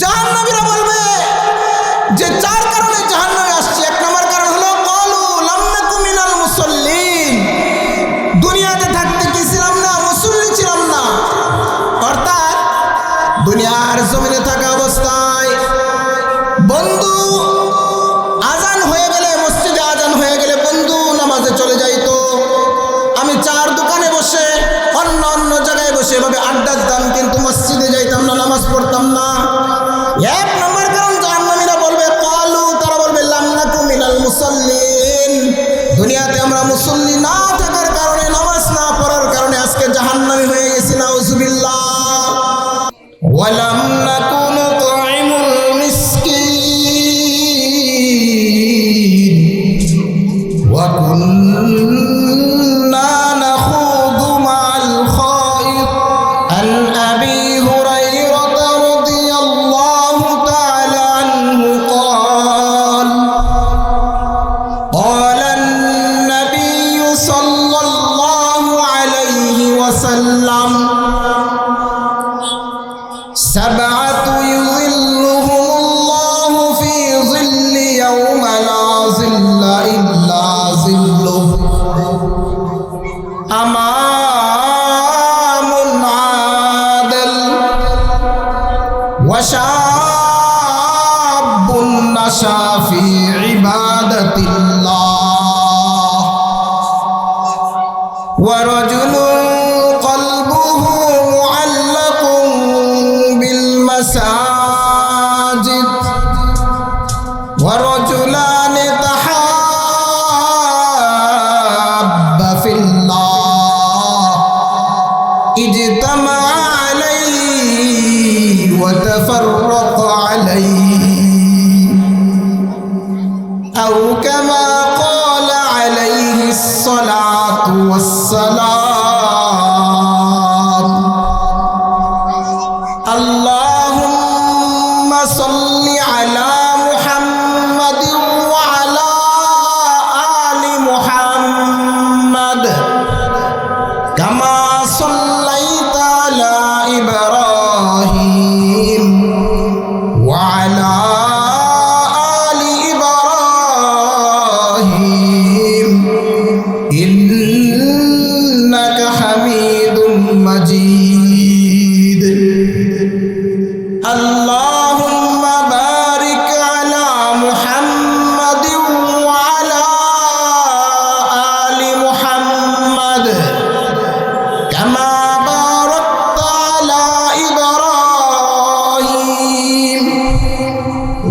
জাহান্নামীরা বলবে যে চার কারণে জাহান্নামে আসছে। এক নম্বর কারণ হলো ক্বালু লাম নাকু মিনাল মুসাল্লিন, দুনিয়াতে থাকতে কি ছিলাম না, মুসল্লি ছিলাম না। অর্থাৎ দুনিয়ার জমিনে থাকা অবস্থায় বন্ধু আজান হয়ে গেলে, মসজিদে আজান হয়ে গেলে বন্ধু নামাজে চলে যাইতো। আমি চার দোকানে বসে অন্য অন্য জায়গায় বসে এভাবে আড্ডা দিতাম, কিন্তু মসজিদে যাইতাম না, নামাজ পড়তাম না। এক নম্বর কারণ জাহান্নামীরা বলবে ক্বালু, তারা বলবে লাম নাকু মিনাল মুসাল্লিন, দুনিয়াতে আমরা মুসল্লি না থাকার কারণে, নামাজ না পড়ার কারণে আজকে জাহান্নামী হয়ে গেছি। নাউজুবিল্লাহ। ওয়ালাম নাকু নুতঈমুল মিসকিন ওয়া কুন্না নাখুযু মা'আল খায়িদ। আন আবি হুরায়রা রাদিয়াল্লাহু তাআলা আনহু قال قال النبي صلى الله عليه وسلم سبعة يظلهم الله في ظل يوم لا ظل إلا ظله أمام عادل وشاب نشأ في عبادة الله ورجل قلبه معلق بالمساجد ورجلان تحابا في الله اجتمع عليه وتفرق عليه أو كما قال عليه الصلاة والسلام. اللهم صل على محمد وعلى آل محمد كما صليت على إبراهيم وعلى آل إبراهيم إنك حميد مجيد. اللهم بارك على محمد وعلى آل محمد كما باركت على إبراهيم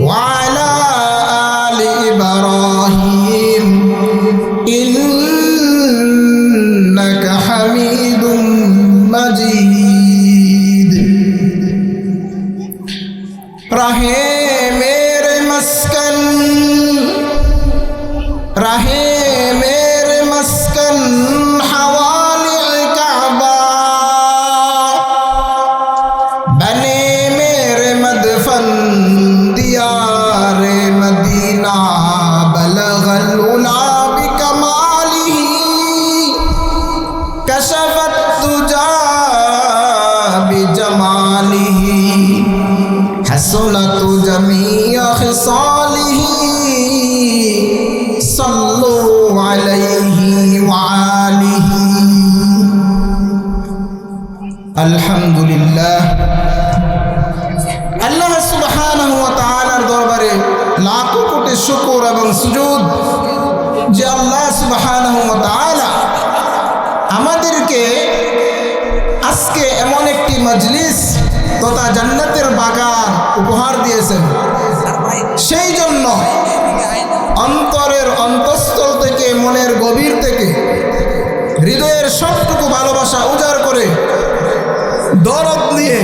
وعلى آل إبراهيم إنك حميد مجيد. رہے میرے مسکن، رہے میرے مسکن حوالی کعبہ، بنے میرے مدفن دیار مدینہ، بلغ العلا بکمالہ کشف الدجى بجمالہ حسنت جميع خصاله صلوا عليه وآله. الحمد لله. আল্লাহ সুবহানাহু ওয়া তাআলার দরবারে লাখো কোটি শুকর এবং সুজুদ যে আল্লাহ সুবহানাহু ওয়া তাআলা আমাদেরকে আজকে এমন একটি মজলিস তথা জান্নাতের বাগান উপহার দিয়েছেন। সেই জন্য অন্তরের অন্তঃস্থল থেকে, মনের গভীর থেকে, হৃদয়ের সবটুকু ভালোবাসা উজাড় করে, দরদ নিয়ে,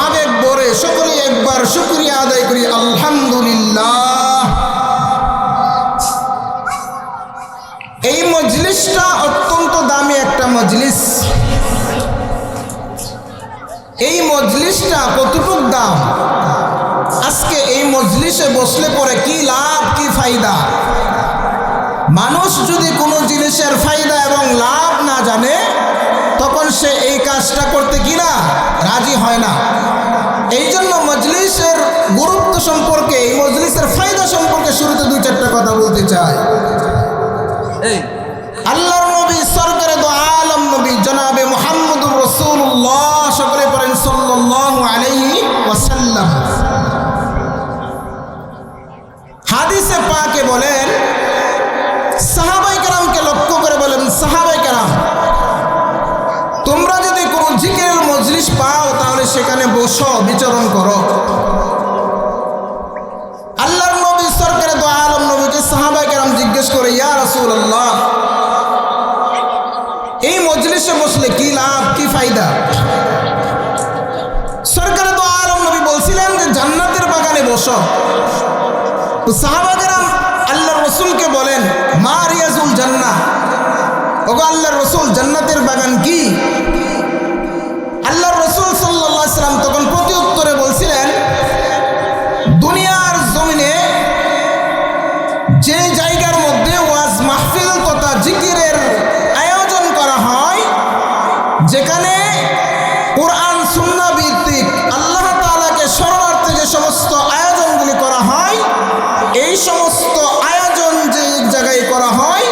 আবেগ ভরে সকলেই একবার শুকরিয়া আদায় করি আলহামদুলিল্লাহ। এই মজলিসটা অত্যন্ত দামি একটা মজলিস। এই মজলিসটা কতটুকু দাম, আজকে এই মজলিসে বসলে পরে কি লাভ, কি ফায়দা। মানুষ যদি কোনো জিনিসের ফায়দা এবং লাভ না জানে তখন সে এই কাজটা করতে কিনা রাজি হয় না। এই জন্য মজলিসে সম্পর্কে, এই মজলিসের ফায়দা সম্পর্কে শুরুতে 2-4টা কথা বলতে চাই। আল্লাহর নবী সরকারে দো আলম নবী জনাবে মুহাম্মদুর রাসূলুল্লাহ, সকলে পড়েন সাল্লাল্লাহু আলাইহি ওয়াসাল্লাম, হাদিসে পাকে বলেন, সাহাবায়ে কেরামকে লক্ষ্য করে বলেন, সাহাবায়ে কেরাম তোমরা যদি কোনো জিকিরের মজলিস পাও তাহলে সেখানে বসো, বিচরণ করো। আল্লাহর নবী সরকারে দো আলম নবীকে সাহাবায়ে কেরাম জিজ্ঞেস করে, ইয়া রাসূলুল্লাহ, এই মজলিসে বসলে কি লাভ, কি ফায়দা? সরকারে দো আলম নবী বলছিলেন যে জান্নাতের বাগানে বসো। তো সাহাবায়ে কেরাম আল্লাহর রাসূলকে বলেন, মা রিয়াজুল জান্নাহ, ওগো আল্লাহর রাসূল, জান্নাতের বাগান কি? আল্লাহর রাসূল সাল্লাল্লাহু আলাইহি সাল্লাম তখন প্রতি উত্তরে বলছিলেন, দুনিয়ার জমিনে যে জায়গার মধ্যে ওয়াজ মাহফিল তথা জিকিরের আয়োজন করা হয়, যেখানে কোরআন সুন্নাহ ভিত্তিক আল্লাহ তাআলাকে শরণার্থে যে সমস্ত আয়োজনগুলি করা হয়, এই সমস্ত আয়োজন যে জায়গায় করা হয়,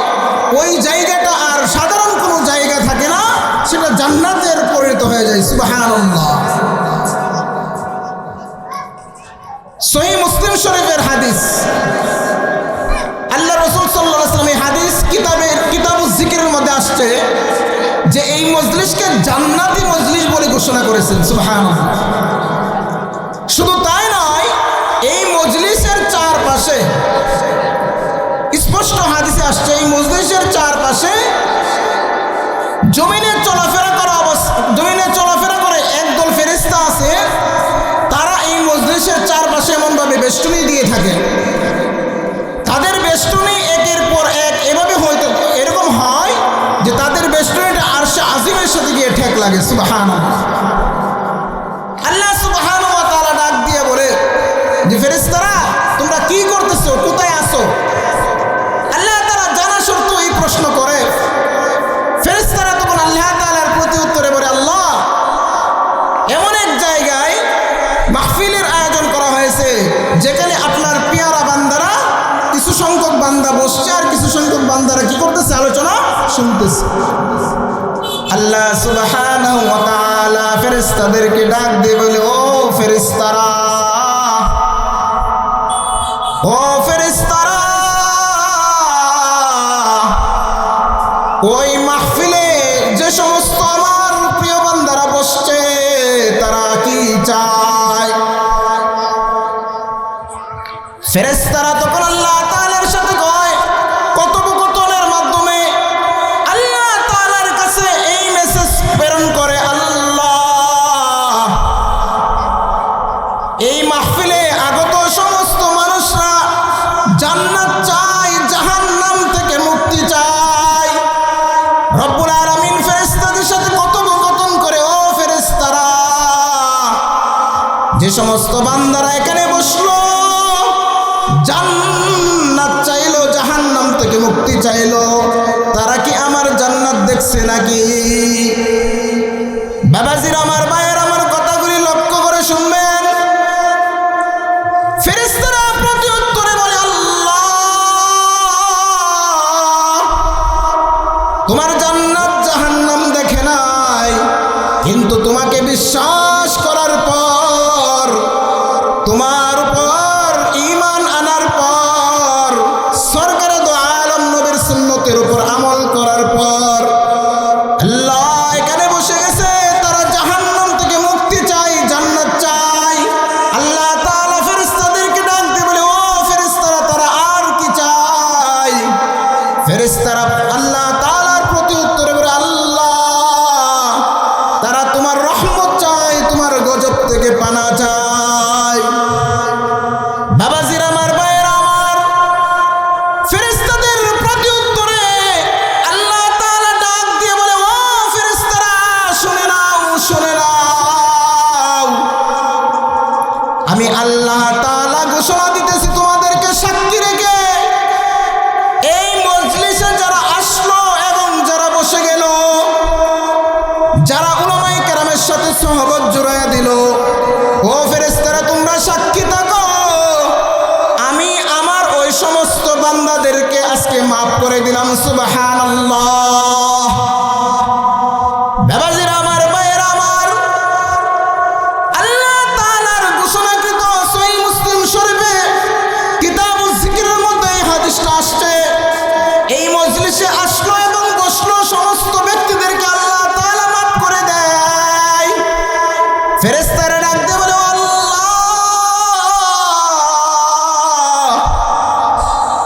ওই জায়গাটা আর সাধারণ কোনো জায়গা থাকে না, সেটা জান্নাতের পরিণত হয়ে যায়। সুবহানাল্লাহ। সহিহ মুসলিম শরীফের হাদিস, আল্লাহ রাসূল সাল্লাল্লাহু আলাইহি ওয়াসাল্লাম এই হাদিস কিতাবুজ জিকিরের মধ্যে আসছে যে এই মজলিসকে জান্নাতি মজলিস বলে ঘোষণা করেছেন। সুবহানাল্লাহ। শুধু তাই নয়, এই মজলিসের চারপাশে স্পষ্ট হাদিসে আসছে, এই মজলিসের চারপাশে জমিনে চলাফেরা করে একদল ফেরেশতা আছে, তারা এই মজলিসের চারপাশে এমনভাবে বেষ্টনী দিয়ে থাকে, তাদের বেষ্টনী একের পর এক এভাবে হয়তো এরকম হয় যে তাদের বেষ্টনীটা আরশে আজিমের সাথে গিয়ে ঠেক লাগে। সুবহানাল্লাহ। আল্লাহ সুবহানাহু ওয়া তাআলা ডাক দিয়ে বলে যে ফেরেশতারা তোমরা কি করতেছো, কোথায় আছো? আল্লাহ তাআলা জানা সত্ত্বেও এই প্রশ্ন করে। ফেরেশতারা তখন আল্লাহ তাআলার প্রতি উত্তরে বলে, আল্লাহ, এমন এক জায়গায় মাহফিলের আয়োজন করা হয়েছে যেখানে আপনার পেয়ারা বান্দারা, কিছু সংখ্যক বান্দা বসছে আর কিছু সংখ্যক বান্দারা কি করতেছে, আলোচনা শুনতেছে। আল্লাহ সুবহানাহু ওয়া তাআলা ফেরেশতাদেরকে ডাক দিয়ে বলে, ও ফেরেশতারা, ও ফেরেশতারা, ওই মাহফিলে যে সমস্ত আমার প্রিয় বান্দারা বসছে তারা কি চায়? ফেরেশতারা তখন আল্লাহ তাআলার সাথে কথোপকথনের মাধ্যমে আল্লাহ তাআলার কাছে এই মেসেজ প্রেরণ করে, আল্লাহ, এই মাহফিলে আগত সমস্ত মানুষরা জান্নাত চায়, জাহান্নাম থেকে মুক্তি চায়। রব্বুল আলামিন ফেরেশতাদের সাথে কথোপকথন করে, ও ফেরেশতারা, যে সমস্ত বান্দারা এখানে বসলো, জান্নাত চাইলো, জাহান্নাম থেকে মুক্তি চাইলো, তারা কি আমার জান্নাত দেখছে নাকি? বাবাজির আমার, ভাইয়ের আমার, কথাগুলি লক্ষ্য করে শুনবেন। ফেরেশতারা প্রতি উত্তরে বলে, আল্লাহ, তোমার জান্নাত জাহান্নাম দেখে নাই, কিন্তু তোমাকে বিশ্বাস করার পর, তোমার উপর ঈমান আনার পর, সরকারে দো আলম নবীর সুন্নতের উপর আমল করার পর আল্লাহ এখানে বসে গেছে, তারা জাহান্নাম থেকে মুক্তি চাই, জান্নাত চাই। আল্লাহ তাআলা ফেরেশতাদেরকে ডাক দিয়ে বলে, ও ফেরেশতারা, তারা আর কি চাই? ফেরেশতারা আল্লাহ তাআলার প্রতি উত্তরে বলে, আল্লাহ, তারা তোমার রহমত চায়, তোমার গজব থেকে পানা চায়। বাবাজির আমার, ভাইয়ের আমার, ফেরেশতাদের প্রতি উত্তরে আল্লাহ তাআলা ডাক দিয়ে বলে, ও ফেরেশতারা, শুনে নাও, শুনে নাও, আমি আল্লাহ তাআলা ঘোষণা দিতেছি তোমাদেরকে সাক্ষী রেখে, এই মজলিসে যারা আসলো এবং যারা বসে গেল, যারা উলামায়ে কেরামের সাথে সহবত জুড়াইয়া দিল, ও ফেরেশতারা তোমরা সাক্ষী থাকো,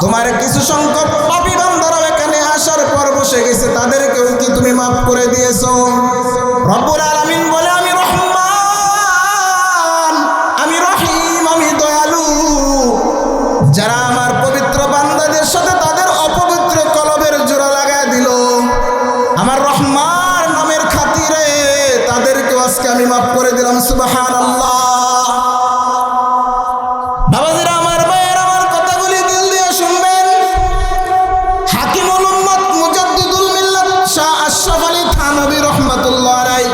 তোমার কিছু সংখ্যক পাপী বান্দারাও এখানে আসার পর বসে গেছে, তাদেরকেও কি তুমি মাফ করে দিয়েছো? রব্বুল আলামিন বলে, আমি রহমান, আমি রহিম, আমি দয়ালু। যারা আমার পবিত্র বান্দাদের সাথে তাদের অপবিত্র কলবের জোড়া লাগায় দিল, আমার রহমান নামের খাতিরে তাদেরকেও আজকে আমি মাফ করে দিলাম। সুবহানাল্লাহ। বাবাজিরা আমার, ভাইয়ের আমার, কথাগুলি দিল দিয়ে শুনবেন। হাকিমুল উম্মত মুজাদ্দিদুল মিল্লাত শাহ আশরাফ আলী থানভী রাহমাতুল্লাহ আলাইহি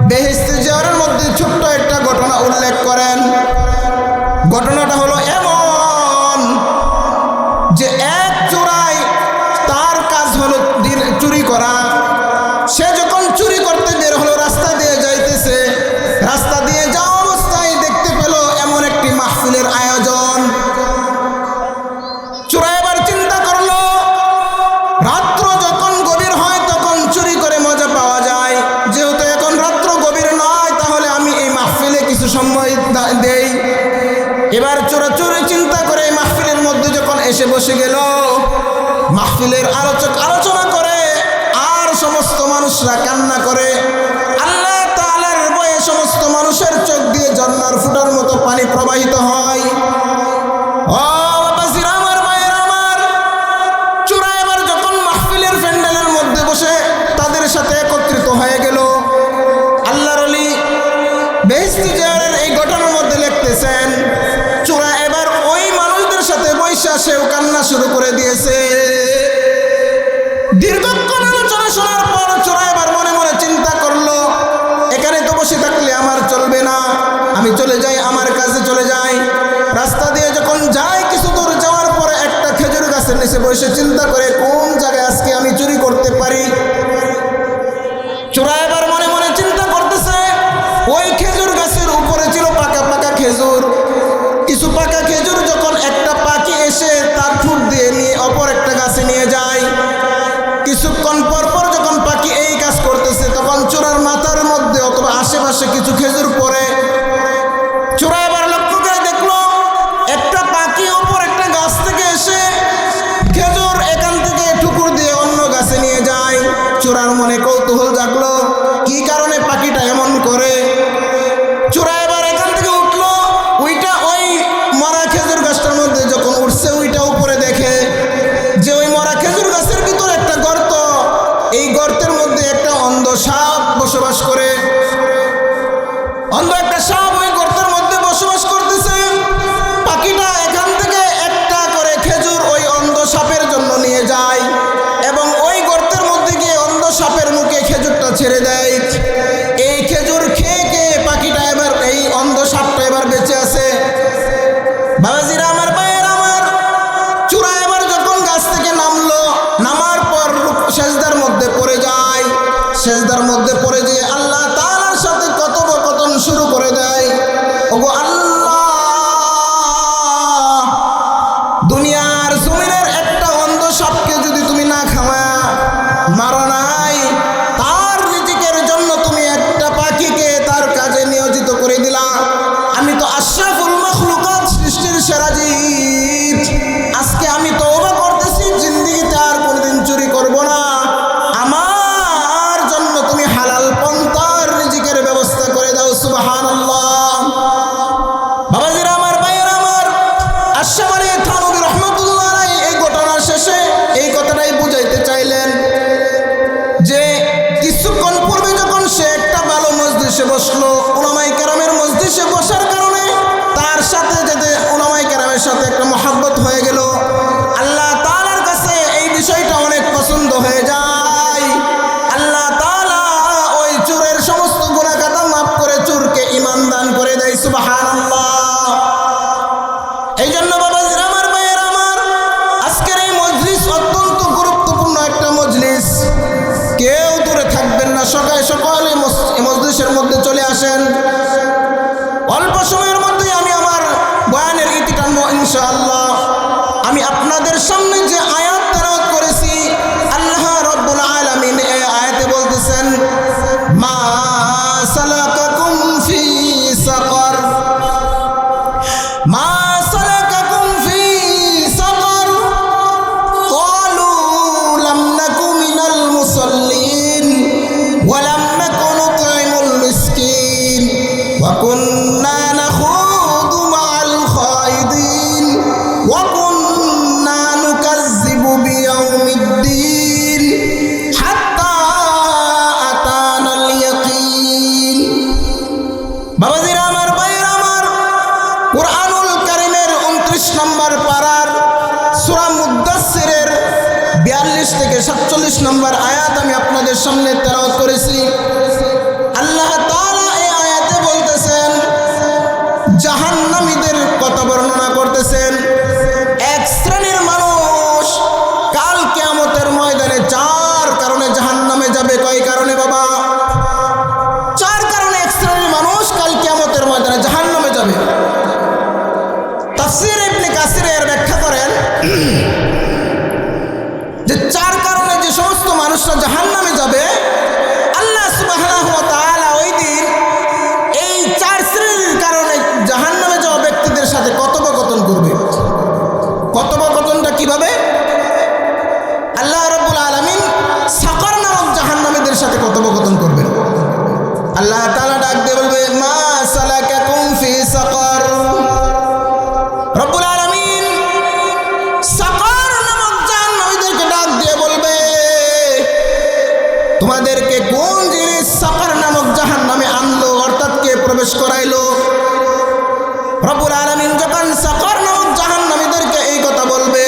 বেহেশতে জিয়ারের মধ্যে ছোট্ট একটা ঘটনা উল্লেখ করেন। ঘটনাটা হলো এমন যে এক চোরাই, তার কাজ হলো চুরি করা। সে যখন চুরি করতে বের হলো, রাস্তা দিয়ে যাইতেছে, রাস্তা দিয়ে যাওয়া অবস্থায় দেখতে পেল এমন একটি মাহফিলের আয়োজন। চোরাই এবার চিন্তা করলো, রাত্র যখন গভীর হয় তখন চুরি করে মজা পাওয়া যায়, যেহেতু এখন রাত্র গভীর নয়, তাহলে আমি এই মাহফিলে কিছু সময় দেই। এবার চোরাচুরি চিন্তা করে এই মাহফিলের মধ্যে যখন এসে বসে গেল, মাহফিলের আলোচনা করে আর সমস্ত মানুষরা কান্না করে। আল্লাহ তাআলার ভয়ে সমস্ত মানুষের চোখ দিয়ে ঝর্ণার ফুটার মতো পানি প্রবাহিত হয়। ও বাবাজিরা আমার, ভাইয়ের আমার, চোরা এবার যখন মাহফিলের প্যান্ডেলের মধ্যে বসে তাদের সাথে একত্রিত হয়ে গেল, আল্লাহর ওলি বেহেশতে জিয়ারের এই ঘটনার মধ্যে লিখতেছেন, চোরা এবার ওই মানুষদের সাথে বৈশা সেও কান্না শুরু করে দিয়েছে। দীর্ঘক্ষণ আলোচনা শোনার পর চোরা এবার মনে মনে চিন্তা করলো, এখানে তো বসে থাকলে আমার চলবে না, আমি চলে যাই, আমার কাছে চলে যাই। রাস্তা দিয়ে যখন যাই, কিছু দূর যাওয়ার পরে একটা খেজুর গাছের নিচে বসে চিন্তা করে কোন জায়গায় আজকে আমি চুরি করতে পারি। চোরা এবার মনে মনে চিন্তা করতেছে, ওই খেজুর গাছের উপরে ছিল পাকা পাকা খেজুর। কিছু পাকা খেজুর যখন একটা পাখি এসে তার ঠোঁট দিয়ে নিয়ে অপর একটা গাছে নিয়ে যায়, কিছুক্ষণ পর পর যখন পাখি এই কাজ করতেছে, তখন চোরার মাথার মধ্যে অথবা আশেপাশে কিছু খেজুর পড়ে। চোরা এবার লক্ষ্য করে দেখলো একটা পাখি অপর একটা গাছ থেকে এসে খেজুর এখান থেকে ঠুকুর দিয়ে অন্য গাছে নিয়ে যায়। চোরার মনে কৌতূহল জাগলো, কি কারণে পাখিটা এমন করে। চোরা এবার এখান থেকে উঠলো, ওইটা ওই মরা খেজুর গাছটার মধ্যে যখন উঠছে, ওইটা উপরে দেখে যে ওই মরা খেজুর গাছের ভিতরে একটা গর্ত, এই গর্তের মধ্যে একটা অন্ধ সাপ বসবাস করে। অন্ধ একটা সাপ ওই গর্তের মধ্যে বসবাস করতেছে। পাখিটা এখান থেকে একটা করে খেজুর ওই অন্ধ সাপের জন্য নিয়ে যায় এবং ওই গর্তের মধ্যে গিয়ে অন্ধ সাপের মুখে খেজুরটা ছেড়ে দেয়। এই খেজুর খেয়ে খেয়ে পাখিটা এবার, এই অন্ধ সাপটা এবার বেঁচে আছে। বাবাজিরা আমার, ভাইয়ের আমার, চোরা এবার যখন গাছ থেকে নামলো, নামার পর সেজদার মধ্যে পড়ে যায়। সেজদার মধ্যে পড়ে যেয়ে আল্লাহ তাআলার সাথে কথোপকথন শুরু করে দেয়, ওগো আল্লাহ, দুনিয়ার জমিনের একটা অন্ধ সাপকে যদি তুমি না খাওয়া মারো নাই, তার রিজিকের জন্য তুমি একটা পাখিকে তার কাজে নিয়োজিত করে দিলা। আমি তো আশরাফুল মাখলুকাত, সৃষ্টির সেরা জীব, আজকে আমি তওবা করতেছি, জিন্দেগিতে আর কোনোদিন চুরি করব না। আমার জন্য তুমি হালাল পন্থার রিজিকের ব্যবস্থা করে দাও। সুবহানাল্লাহ। বাবাজিরা আমার, ভাইয়েরা আমার, আশরাফ আলী থানভী রাহমাতুল্লাহ আলাইহি এই ঘটনার শেষে এই কথাটাই বুঝাইতে চাইলেন যে কিছুক্ষণ পূর্বে যখন সে একটা ভালো মজলিসে বসলো, উলামায়ে কেরামের মজলিসে বসার কারণে তার সাথে যেতে উলামায়ে কেরামের সাথে একটা মহব্বত হয়ে গেল। আল্লাহ তাআলার কাছে এই বিষয়টা অনেক পছন্দ হয়ে যায়। আল্লাহ তাআলা ওই চোরের সমস্ত গুনাহ খাতা মাফ করে চোরকে ঈমান দান করে দেয়। সুবহানাল্লাহ। এই জন্য বাবাজিরা আমার, ভাইয়েরা আমার, আজকের এই মজলিস অত্যন্ত গুরুত্বপূর্ণ একটা মজলিস। কেউ দূরে থাকবেন না, সকালে সকালে মজলিসের মধ্যে চলে আসেন। অল্প সময়ের মধ্যেই আমি আমার বয়ানের ইতি টানবো ইনশাআল্লাহ। আমি আপনাদের সামনে যে আয়াত তেলাওয়াত করেছি, আল্লাহ রাব্বুল আলামিন এই আয়াতে বলতেছেন, মা সালাকাকুম ফি সাকার, মা সালাকাকুম ফি নম্বর পারার সূরা মুদ্দাসসিরের 42 থেকে 47 নম্বর আয়াত আমি আপনাদের সামনে তেলাওয়াত করেছি। আল্লাহ তাআলা এই আয়াতে বলতেছেন, জাহান্নামীদের কথা বর্ণনা করতেছেন। এক শ্রেণীর মানুষ কাল কিয়ামতের ময়দানে 4 কারণে জাহান্নামে যাবে। কয় কারণে বাবা? 4 কারণে এক শ্রেণীর মানুষ কাল কিয়ামতের ময়দানে জাহান্নামে যাবে। তাফসীর ইবনে কাসির এর ব্যাখ্যা করেন যে 4 কারণে যে সমস্ত মানুষরা জাহান্নামে যাবে, আল্লাহ সুবহানাহু ওয়া তাআলা ওই দিন এই 4 শ্রেণীর কারণে জাহান্নামে যাওয়া ব্যক্তিদের সাথে কথোপকথন করবে। কথোপকথনটা কিভাবে? আল্লাহ রাব্বুল আলামিন সাকার নামক জাহান্নামীদের সাথে কথোপকথন করবেন। আল্লাহ তাআলা ডাক দিয়ে বলবে, মা সালাকাকুম ফি সাকার। রব্বুল আলামিন সাকার নামক জাহান্নামীদেরকে ডাক দিয়ে বলবে, তোমাদেরকে কোন জিনিস সাকার নামক জাহান্নামে আনলো, অর্থাৎ কে প্রবেশ করাইলো? রব্বুল আলামিন যখন সাকার নামক জাহান্নামীদেরকে এই কথা বলবে,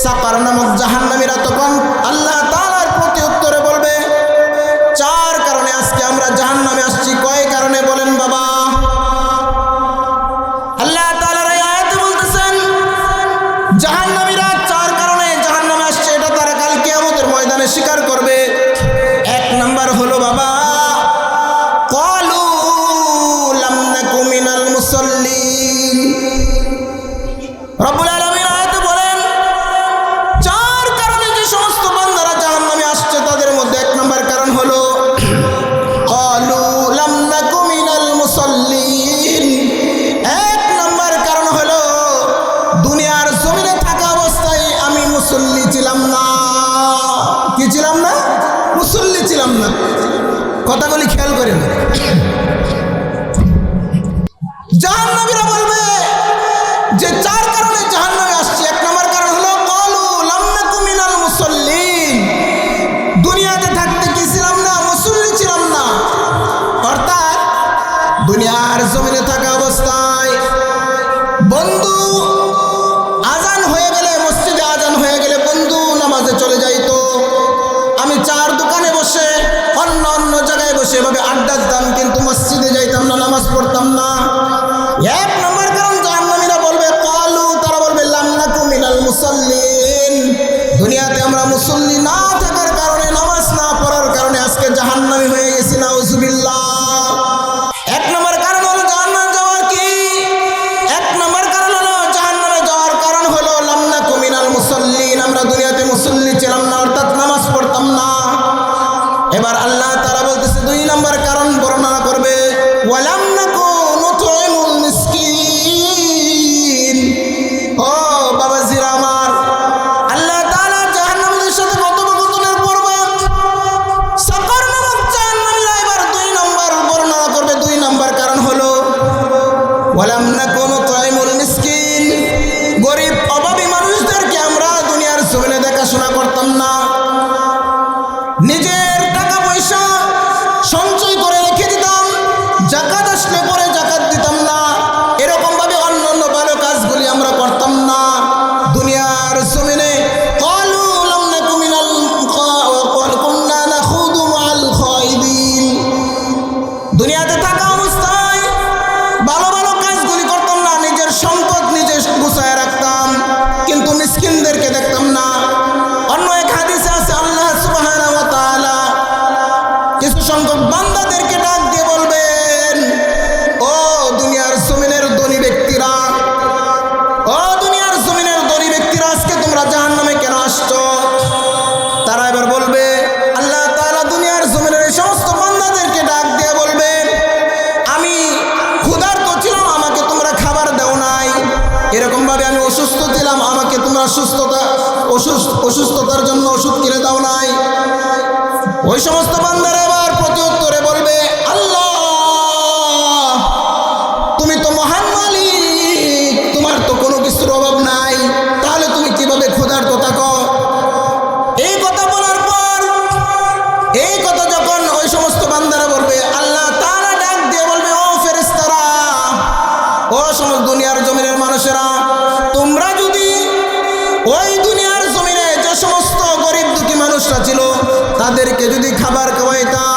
সাকার নামক জাহান্নামীরা তখন আল্লাহ তাআলার প্রতি উত্তরে বলবে, 4 কারণে আজকে আমরা জাহান্নামে আসছি। কয় কারণে বলেন বাবা? আল্লাহ তাআলার এই আয়াতে বলতেছেন, জাহান্নামীরা 4 কারণে জাহান্নামে আসছে, এটা তারা কাল কিয়ামতের ময়দানে স্বীকার করবে। 1 নাম্বার হলো বাবা, ক্বালু লাম নাকু মিনাল মুসাল্লিন। রব্বুল আলামিন আয়াতে বলেন, 4 কারণে যে সমস্ত বান্দারা জাহান্নামে আসছে তাদের মধ্যে 1 নাম্বার কারণ হলো ক্বালু লাম নাকু মিনাল মুসাল্লিন। 1 নাম্বার কারণ হলো দুনিয়ার জমিনে থাকা অবস্থায় আমি মুসল্লি ছিলাম না। কি ছিলাম না? মুসল্লি ছিলাম না। কথাগুলি খেয়াল করেন। জাহান্নামীরা বলবে যে 4 কারণে জাহান্নামে আসছে। 1 নম্বর কারণ হলো ক্বালু লাম নাকু মিনাল মুসাল্লিন। দুনিয়াতে থাকতে কি ছিলাম না? মুসল্লি ছিলাম না। অর্থাৎ দুনিয়ার জমিনে থাকা অবস্থায় বন্ধু আজান হয়ে গেলে, মসজিদে আজান হয়ে গেলে বন্ধু নামাজে চলে যাইতো। আমি 4 দোকানে বসে অন্য অন্য জায়গায় বসে এভাবে আড্ডা দিতাম, কিন্তু মসজিদে যাইতাম না, নামাজ পড়তাম না। 1 নম্বর কারণ জাহান্নামীরা বলবে ক্বালু, তারা বলবে লাম নাকু মিনাল মুসাল্লিন। দুনিয়াতে আমরা মুসল্লি না থাকার কারণে, নামাজ না পড়ার কারণে আজকে জাহান্নামী হয়ে গেছি। নাউজুবিল্লাহ। 1 নম্বর কারণ হলো জাহান্নামে যাওয়ার কি? 1 নম্বর কারণ হলো জাহান্নামে যাওয়ার কারণ হলো লাম নাকু মিনাল মুসাল্লিন। আমরা দুনিয়াতে মুসল্লি ছিলাম না, অর্থাৎ নামাজ পড়তাম না। এবার আল্লাহ তাআলা বলতেছে 2 নম্বর কারণ বর্ণনা করবে, ওয়ালাম নাকু নুতইমুল মিসকিন। ও বাবাজিরা আমার, আল্লাহ তাআলা জাহান্নামীদের সাথে কথোপকথনের পূর্বে সাকার নামক জাহান্নামীরা এবার 2 নম্বর বর্ণনা করবে। 2 নম্বর কারণ হলো ওয়ালাম নাকু নুতইমুল মিসকিন। গরিব অভাবী মানুষদেরকে আমরা দুনিয়ার জমিনে দেখাশোনা করতাম না। নিজের টাকা পয়সা সঞ্চয় করে রেখে দিতাম, যাকাত আসলে পরে যাকাত দিতাম না। এরকম ভাবে অন্য অন্য ভালো কাজগুলি আমরা করতাম না দুনিয়ার জমিনে। ক্বালু লাম নাকু মিনাল কুননা নাখুদু মাআল খাইদিন। দুনিয়াতে থাকা অবস্থায় ভালো ভালো কাজগুলি করতাম না, নিজের সম্পদ নিজে গুছায় রাখতাম, কিন্তু মিসকিনদেরকে দেখতাম না। অন্য এক হাদিসে আছে আল্লাহ সুবহানাহু ওয়া তাআলা কিছু সংখ্যক বান্দাদেরকে ডাক দিয়ে বলবেন, ও দুনিয়ার জমিনের ধনী ব্যক্তিরা, ও দুনিয়ার জমিনের ধনী ব্যক্তিরা, আজকে তোমরা জাহান্নামে কেন আসছো? তারা এবার বলবে, আল্লাহ তাআলা দুনিয়ার জমিনের এই সমস্ত বান্দাদেরকে ডাক দিয়ে বলবেন, আমি ক্ষুধার্ত ছিলাম, আমাকে তোমরা খাবার দাও নাই। এরকম ভাবে আমি অসুস্থ ছিলাম, আমাকে তোমরা অসুস্থতার জন্য ওষুধ কিনে দাও নাই। ওই সমস্ত বান্দারা এবার প্রতি উত্তরে বলবে, আল্লাহ তুমি তো মহান মালিক, তোমার তো কোনো কিছুর অভাব নাই, তাহলে তুমি কিভাবে ক্ষুধার্ত থাকো? এই কথা বলার পর, এই কথা যখন ওই সমস্ত বান্দারা বলবে, আল্লাহ তাআলা ডাক দিয়ে বলবে, ও ফেরেশতারা, ও সমস্ত দুনিয়ার জমিনের মানুষেরা, ওই দুনিয়ার জমিনে যে সমস্ত গরিব দুঃখী মানুষরা ছিল তাদেরকে যদি খাবার খাওয়াইতাম,